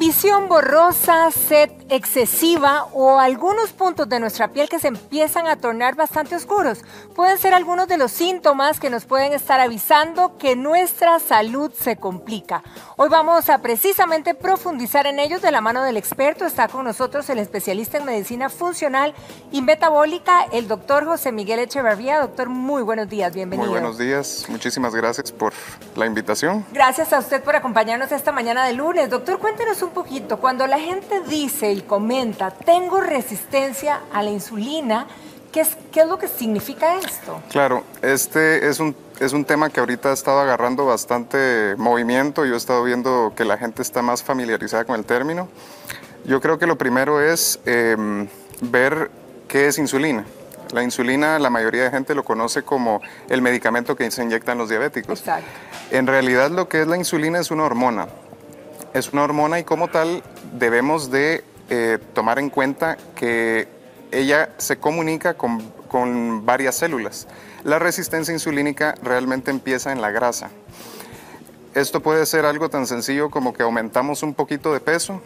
Visión borrosa, sed excesiva o algunos puntos de nuestra piel que se empiezan a tornar bastante oscuros pueden ser algunos de los síntomas que nos pueden estar avisando que nuestra salud se complica. Hoy vamos a precisamente profundizar en ellos de la mano del experto. Está con nosotros el especialista en medicina funcional y metabólica, el doctor José Miguel Echeverría. Doctor, muy buenos días, bienvenido. Muy buenos días, muchísimas gracias por la invitación. Gracias a usted por acompañarnos esta mañana de lunes. Doctor, cuéntenos un poquito, cuando la gente dice y comenta, tengo resistencia a la insulina, ¿qué es lo que significa esto? Claro, este es un tema que ahorita ha estado agarrando bastante movimiento. Yo he estado viendo que la gente está más familiarizada con el término. Yo creo que lo primero es ver qué es insulina. La insulina, la mayoría de gente lo conoce como el medicamento que se inyectan los diabéticos. Exacto. En realidad lo que es la insulina es una hormona. Es una hormona y como tal debemos de tomar en cuenta que ella se comunica con varias células. La resistencia insulínica realmente empieza en la grasa. Esto puede ser algo tan sencillo como que aumentamos un poquito de peso,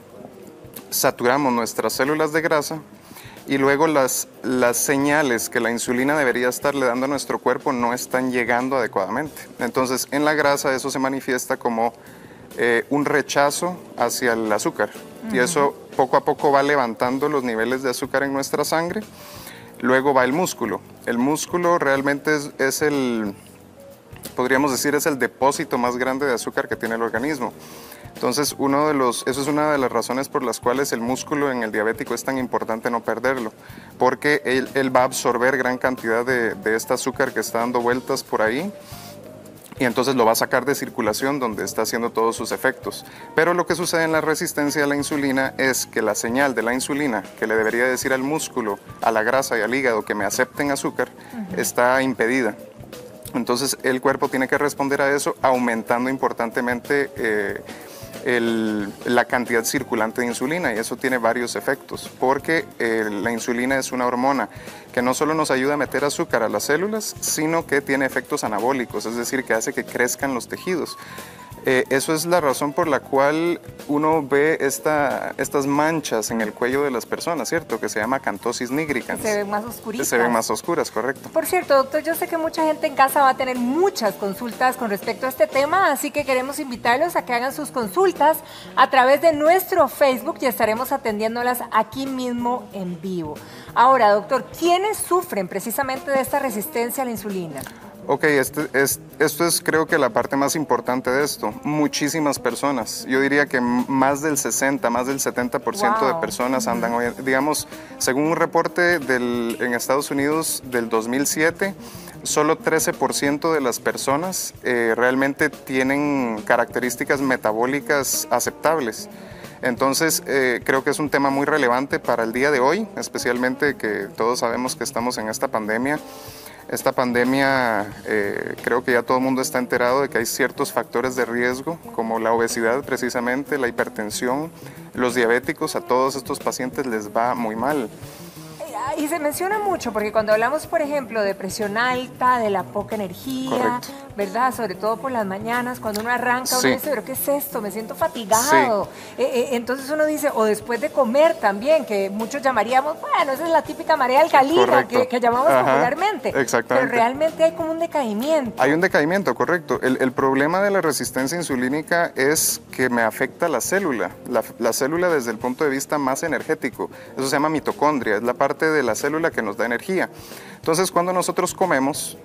saturamos nuestras células de grasa y luego las señales que la insulina debería estarle dando a nuestro cuerpo no están llegando adecuadamente. Entonces en la grasa eso se manifiesta como un rechazo hacia el azúcar y eso poco a poco va levantando los niveles de azúcar en nuestra sangre. Luego va el músculo. El músculo realmente es podríamos decir, es el depósito más grande de azúcar que tiene el organismo. Entonces, eso es una de las razones por las cuales el músculo en el diabético es tan importante no perderlo, porque él va a absorber gran cantidad de este azúcar que está dando vueltas por ahí, y entonces lo va a sacar de circulación donde está haciendo todos sus efectos. Pero lo que sucede en la resistencia a la insulina es que la señal de la insulina, que le debería decir al músculo, a la grasa y al hígado que me acepten azúcar, está impedida. Entonces el cuerpo tiene que responder a eso aumentando importantemente la cantidad circulante de insulina, y eso tiene varios efectos, porque la insulina es una hormona que no solo nos ayuda a meter azúcar a las células, sino que tiene efectos anabólicos, es decir, que hace que crezcan los tejidos. Eso es la razón por la cual uno ve estas manchas en el cuello de las personas, ¿cierto? Que se llama acantosis nigricans. Se ven más oscuritas. Se ven más oscuras, correcto. Por cierto, doctor, yo sé que mucha gente en casa va a tener muchas consultas con respecto a este tema, así que queremos invitarlos a que hagan sus consultas a través de nuestro Facebook y estaremos atendiéndolas aquí mismo en vivo. Ahora, doctor, ¿quiénes sufren precisamente de esta resistencia a la insulina? Ok, esto es creo que la parte más importante de esto. Muchísimas personas, yo diría que más del 60, más del 70% de personas andan hoy, digamos, según un reporte en Estados Unidos del 2007, solo 13% de las personas realmente tienen características metabólicas aceptables. Entonces, creo que es un tema muy relevante para el día de hoy, especialmente que todos sabemos que estamos en esta pandemia. Esta pandemia, creo que ya todo el mundo está enterado de que hay ciertos factores de riesgo, como la obesidad precisamente, la hipertensión, los diabéticos. A todos estos pacientes les va muy mal. Y se menciona mucho, porque cuando hablamos, por ejemplo, de presión alta, de la poca energía, correcto, ¿verdad? Sobre todo por las mañanas, cuando uno arranca, uno dice, ¿pero qué es esto? Me siento fatigado. Sí. Entonces uno dice, o después de comer también, que muchos llamaríamos, bueno, esa es la típica marea alcalina que llamamos popularmente. Exactamente. Pero realmente hay como un decaimiento. Hay un decaimiento, correcto. El problema de la resistencia insulínica es que me afecta la célula desde el punto de vista más energético. Eso se llama mitocondria, es la parte de la célula que nos da energía. Entonces, cuando nosotros comemos,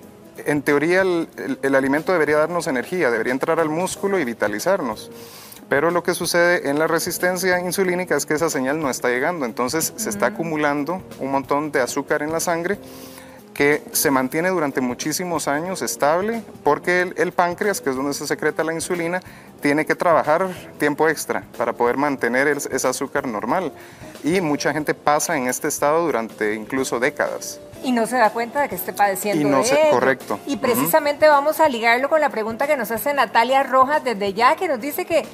en teoría el alimento debería darnos energía, debería entrar al músculo y vitalizarnos. Pero lo que sucede en la resistencia insulínica es que esa señal no está llegando. Entonces, se está acumulando un montón de azúcar en la sangre que se mantiene durante muchísimos años estable, porque el páncreas, que es donde se secreta la insulina, tiene que trabajar tiempo extra para poder mantener ese azúcar normal. Y mucha gente pasa en este estado durante incluso décadas. Y no se da cuenta de que esté padeciendo de ello. Correcto. Y precisamente vamos a ligarlo con la pregunta que nos hace Natalia Rojas desde ya, que nos dice que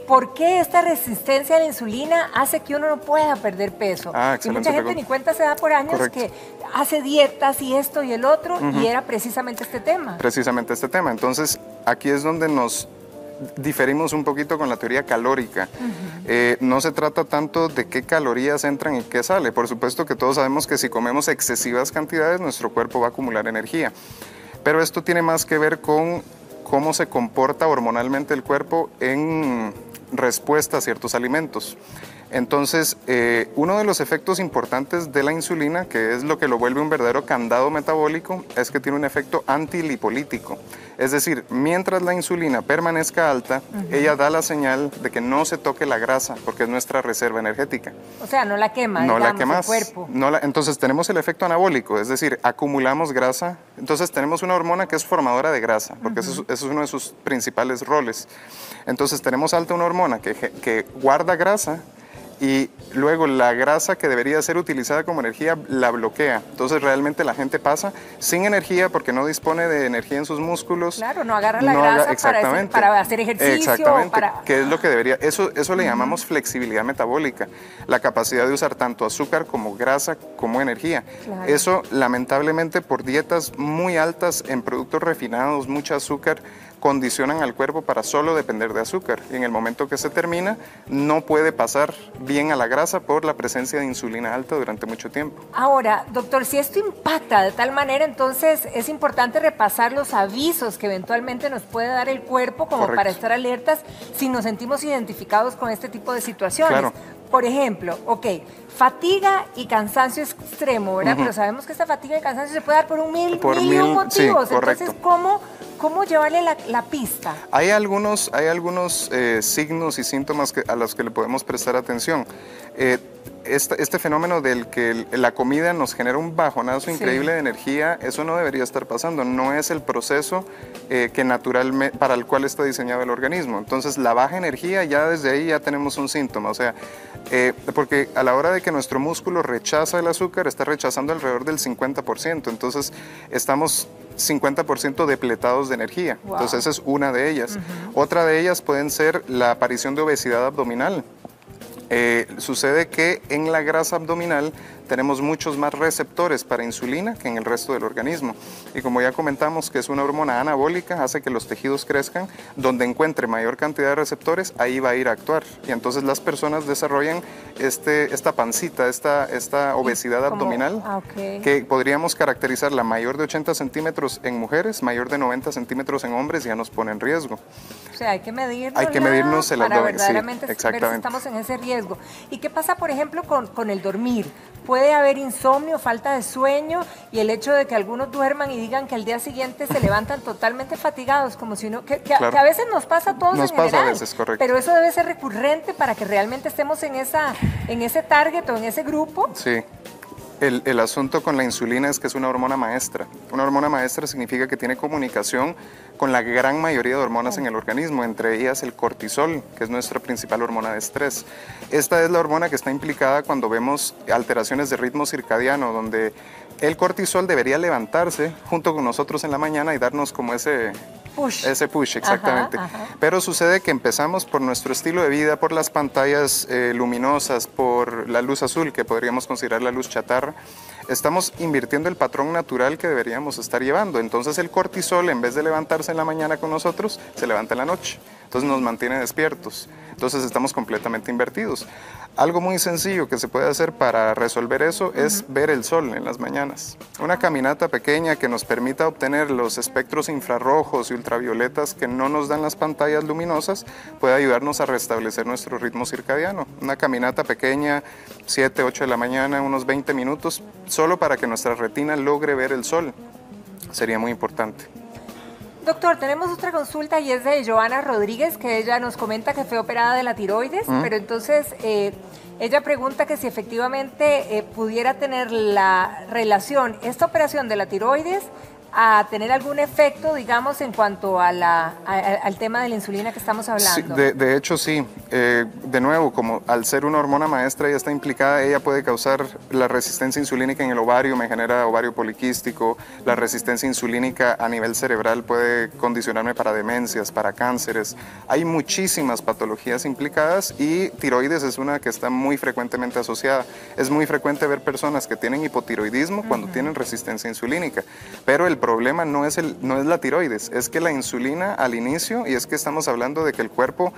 ¿por qué esta resistencia a la insulina hace que uno no pueda perder peso? Y mucha gente ni cuenta se da por años que hace dietas y esto y el otro, y era precisamente este tema. Precisamente este tema. Entonces, aquí es donde diferimos un poquito con la teoría calórica. No se trata tanto de qué calorías entran y qué sale. Por supuesto que todos sabemos que si comemos excesivas cantidades, nuestro cuerpo va a acumular energía. Pero esto tiene más que ver con cómo se comporta hormonalmente el cuerpo en respuesta a ciertos alimentos. Entonces, uno de los efectos importantes de la insulina, que es lo que lo vuelve un verdadero candado metabólico, es que tiene un efecto antilipolítico. Es decir, mientras la insulina permanezca alta, ella da la señal de que no se toque la grasa, porque es nuestra reserva energética. O sea, no la quema, no digamos, la quemas, el cuerpo. Entonces tenemos el efecto anabólico, es decir, acumulamos grasa. Entonces tenemos una hormona que es formadora de grasa, porque eso es uno de sus principales roles. Entonces tenemos alta una hormona que guarda grasa, y luego la grasa que debería ser utilizada como energía la bloquea. Entonces realmente la gente pasa sin energía porque no dispone de energía en sus músculos. Claro, no agarra la grasa para hacer ejercicio. Exactamente, que es lo que debería. Eso le llamamos flexibilidad metabólica, la capacidad de usar tanto azúcar como grasa como energía. Claro. Eso lamentablemente por dietas muy altas en productos refinados, mucho azúcar, condicionan al cuerpo para solo depender de azúcar. Y en el momento que se termina, no puede pasar bien a la grasa por la presencia de insulina alta durante mucho tiempo. Ahora, doctor, si esto impacta de tal manera, entonces es importante repasar los avisos que eventualmente nos puede dar el cuerpo como para estar alertas si nos sentimos identificados con este tipo de situaciones. Claro. Por ejemplo, fatiga y cansancio extremo, ¿verdad? Pero sabemos que esta fatiga y cansancio se puede dar por mil motivos. Sí, entonces, ¿cómo llevarle la pista? Hay algunos signos y síntomas a los que le podemos prestar atención. Este fenómeno del que la comida nos genera un bajonazo increíble de energía, eso no debería estar pasando, no es el proceso que naturalmente, para el cual está diseñado el organismo. Entonces la baja energía, ya desde ahí ya tenemos un síntoma, o sea, porque a la hora de que nuestro músculo rechaza el azúcar, está rechazando alrededor del 50%, entonces estamos 50% depletados de energía. Wow. Entonces esa es una de ellas. Otra de ellas pueden ser la aparición de obesidad abdominal. Sucede que en la grasa abdominal tenemos muchos más receptores para insulina que en el resto del organismo. Y como ya comentamos que es una hormona anabólica, hace que los tejidos crezcan, donde encuentre mayor cantidad de receptores, ahí va a ir a actuar. Y entonces las personas desarrollan esta pancita, esta obesidad abdominal, que podríamos caracterizarla mayor de 80 centímetros en mujeres, mayor de 90 centímetros en hombres, ya nos pone en riesgo. O sea, hay que medirnos. Hay que medirnos el para abdomen, verdaderamente ver si estamos en ese riesgo. ¿Y qué pasa, por ejemplo, con el dormir? Puede haber insomnio, falta de sueño y el hecho de que algunos duerman y digan que al día siguiente se levantan totalmente fatigados, como si uno, que a veces nos pasa a todos en general. Nos pasa a veces, correcto. Pero eso debe ser recurrente para que realmente estemos en ese target o en ese grupo. Sí. El asunto con la insulina es que es una hormona maestra. Una hormona maestra significa que tiene comunicación con la gran mayoría de hormonas en el organismo, entre ellas el cortisol, que es nuestra principal hormona de estrés. Esta es la hormona que está implicada cuando vemos alteraciones de ritmo circadiano, donde el cortisol debería levantarse junto con nosotros en la mañana y darnos como ese push, exactamente. Pero sucede que empezamos por nuestro estilo de vida, por las pantallas luminosas, por la luz azul, que podríamos considerar la luz chatarra. Estamos invirtiendo el patrón natural que deberíamos estar llevando. Entonces el cortisol, en vez de levantarse en la mañana con nosotros, se levanta en la noche. Entonces nos mantiene despiertos. Entonces estamos completamente invertidos. Algo muy sencillo que se puede hacer para resolver eso es ver el sol en las mañanas. Una caminata pequeña que nos permita obtener los espectros infrarrojos y ultravioletas que no nos dan las pantallas luminosas puede ayudarnos a restablecer nuestro ritmo circadiano. Una caminata pequeña, 7, 8 de la mañana, unos 20 minutos, solo para que nuestra retina logre ver el sol. Sería muy importante. Doctor, tenemos otra consulta y es de Joana Rodríguez, que ella nos comenta que fue operada de la tiroides, pero entonces ella pregunta que si efectivamente pudiera tener la relación esta operación de la tiroides a tener algún efecto, digamos, en cuanto a al tema de la insulina que estamos hablando. Sí, de hecho sí. De nuevo, como al ser una hormona maestra ya está implicada, ella puede causar la resistencia insulínica en el ovario, me genera ovario poliquístico, la resistencia insulínica a nivel cerebral puede condicionarme para demencias, para cánceres. Hay muchísimas patologías implicadas y tiroides es una que está muy frecuentemente asociada. Es muy frecuente ver personas que tienen hipotiroidismo cuando tienen resistencia insulínica, pero el problema no es la tiroides, es que la insulina al inicio, y es que estamos hablando de que el cuerpo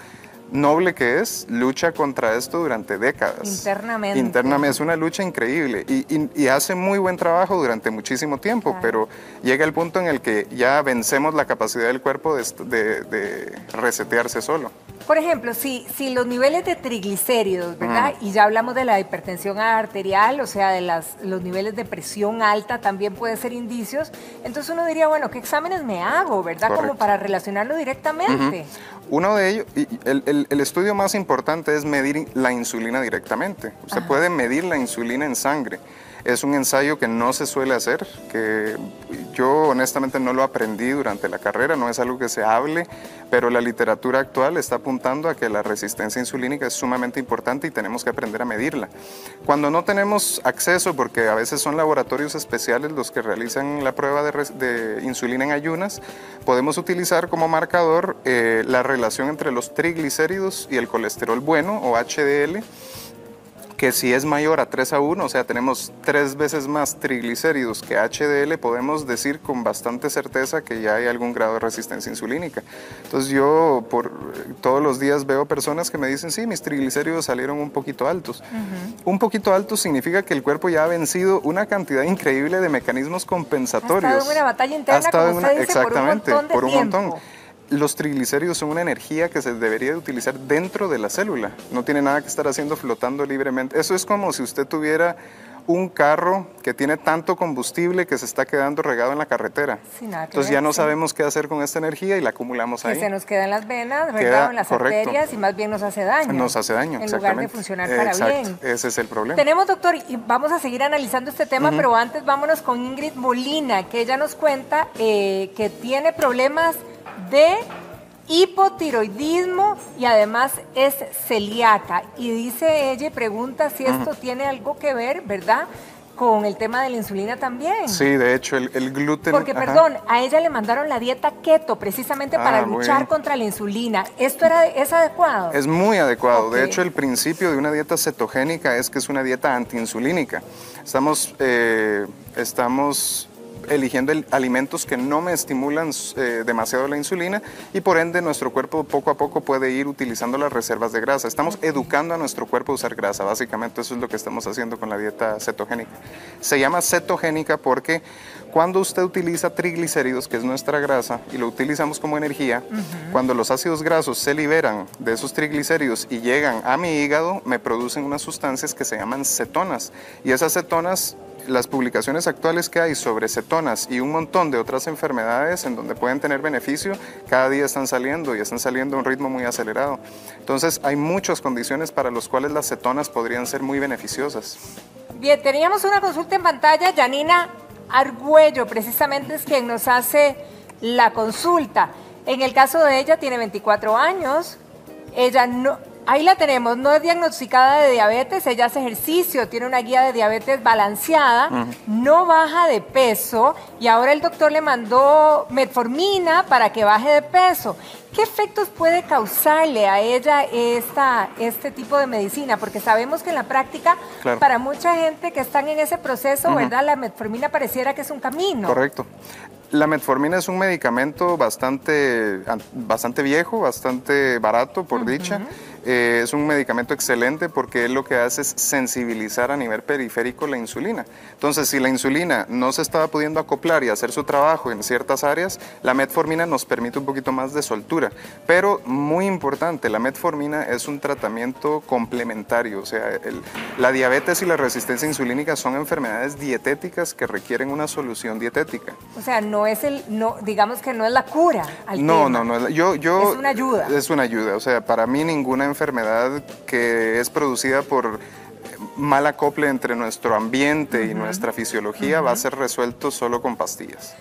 noble que es, lucha contra esto durante décadas. Internamente. Internamente, es una lucha increíble y hace muy buen trabajo durante muchísimo tiempo, claro, pero llega el punto en el que ya vencemos la capacidad del cuerpo de resetearse solo. Por ejemplo, si los niveles de triglicéridos, ¿verdad? Y ya hablamos de la hipertensión arterial, o sea, de los niveles de presión alta también pueden ser indicios. Entonces uno diría, bueno, ¿qué exámenes me hago, verdad? Correcto. Como para relacionarlo directamente. Uno de ellos, el estudio más importante es medir la insulina directamente. Usted puede medir la insulina en sangre. Es un ensayo que no se suele hacer, que yo honestamente no lo aprendí durante la carrera, no es algo que se hable, pero la literatura actual está apuntando a que la resistencia insulínica es sumamente importante y tenemos que aprender a medirla. Cuando no tenemos acceso, porque a veces son laboratorios especiales los que realizan la prueba de insulina en ayunas, podemos utilizar como marcador la relación entre los triglicéridos y el colesterol bueno o HDL, que si es mayor a 3:1, o sea, tenemos 3 veces más triglicéridos que HDL, podemos decir con bastante certeza que ya hay algún grado de resistencia insulínica. Entonces yo todos los días veo personas que me dicen, sí, mis triglicéridos salieron un poquito altos. Un poquito altos significa que el cuerpo ya ha vencido una cantidad increíble de mecanismos compensatorios. Ha estado en una batalla interna, como usted dice, exactamente, por un montón. Los triglicéridos son una energía que se debería de utilizar dentro de la célula. No tiene nada que estar haciendo flotando libremente. Eso es como si usted tuviera un carro que tiene tanto combustible que se está quedando regado en la carretera. Entonces ya no sabemos qué hacer con esta energía y la acumulamos ahí. Que se nos queda en las venas, ¿verdad? En las arterias y más bien nos hace daño. Nos hace daño, en lugar de funcionar para bien. Ese es el problema. Tenemos, doctor, y vamos a seguir analizando este tema, pero antes vámonos con Ingrid Molina, que ella nos cuenta que tiene problemas de hipotiroidismo y además es celíaca. Y dice ella y pregunta si esto tiene algo que ver, ¿verdad?, con el tema de la insulina también. Sí, de hecho, el gluten... Porque, perdón, a ella le mandaron la dieta keto precisamente para luchar contra la insulina. ¿Esto es adecuado? Es muy adecuado. De hecho, el principio de una dieta cetogénica es que es una dieta antiinsulínica. Estamos eligiendo alimentos que no me estimulan demasiado la insulina y por ende nuestro cuerpo poco a poco puede ir utilizando las reservas de grasa. Estamos educando a nuestro cuerpo a usar grasa, básicamente eso es lo que estamos haciendo con la dieta cetogénica. Se llama cetogénica porque cuando usted utiliza triglicéridos, que es nuestra grasa, y lo utilizamos como energía, cuando los ácidos grasos se liberan de esos triglicéridos y llegan a mi hígado, me producen unas sustancias que se llaman cetonas y esas cetonas, las publicaciones actuales que hay sobre cetonas y un montón de otras enfermedades en donde pueden tener beneficio, cada día están saliendo y están saliendo a un ritmo muy acelerado. Entonces hay muchas condiciones para las cuales las cetonas podrían ser muy beneficiosas. Bien, teníamos una consulta en pantalla, Janina Argüello, precisamente es quien nos hace la consulta. En el caso de ella, tiene 24 años, ella no... Ahí la tenemos, no es diagnosticada de diabetes, ella hace ejercicio, tiene una guía de diabetes balanceada, no baja de peso y ahora el doctor le mandó metformina para que baje de peso. ¿Qué efectos puede causarle a ella este tipo de medicina? Porque sabemos que en la práctica, para mucha gente que están en ese proceso, ¿verdad? La metformina pareciera que es un camino. Correcto. La metformina es un medicamento bastante viejo, bastante barato, por dicha. Es un medicamento excelente porque él lo que hace es sensibilizar a nivel periférico la insulina. Entonces, si la insulina no se estaba pudiendo acoplar y hacer su trabajo en ciertas áreas, la metformina nos permite un poquito más de soltura. Pero, muy importante, la metformina es un tratamiento complementario. O sea, la diabetes y la resistencia insulínica son enfermedades dietéticas que requieren una solución dietética. O sea, digamos que no es la cura al tema. No. Es una ayuda. Es una ayuda. O sea, para mí ninguna enfermedad que es producida por mal acople entre nuestro ambiente y nuestra fisiología va a ser resuelto solo con pastillas.